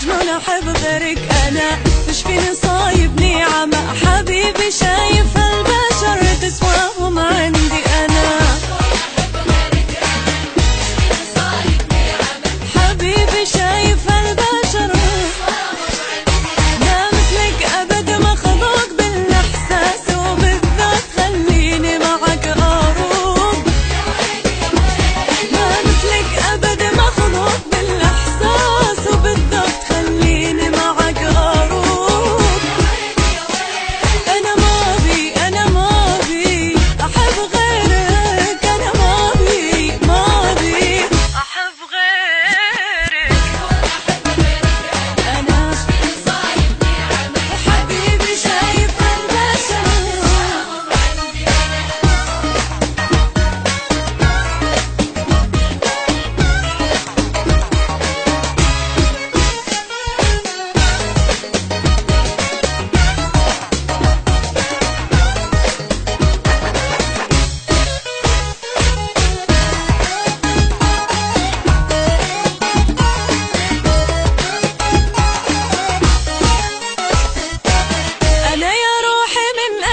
شلون احب غيرك انا، وش فيني صايبني عمى، حبيبي شايف البشر تسواهم عندي انا، حبيبي شايف البشر ما مثلك ابد، مخلوق بالاحساس وبالذات خليني معك اروق، ما مثلك ابد مخلوق بالاحساس وبالذات خليني معك اروق، انا ما بي احب غيرك، انا ما بي احب غيرك انا، وحبيبي شايف البشر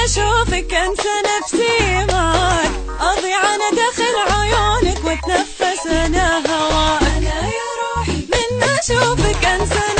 اشوفك انسى نفسي معاك، اضيع انا داخل عيونك واتنفس انا هواك، انا يا روحي من اشوفك انسى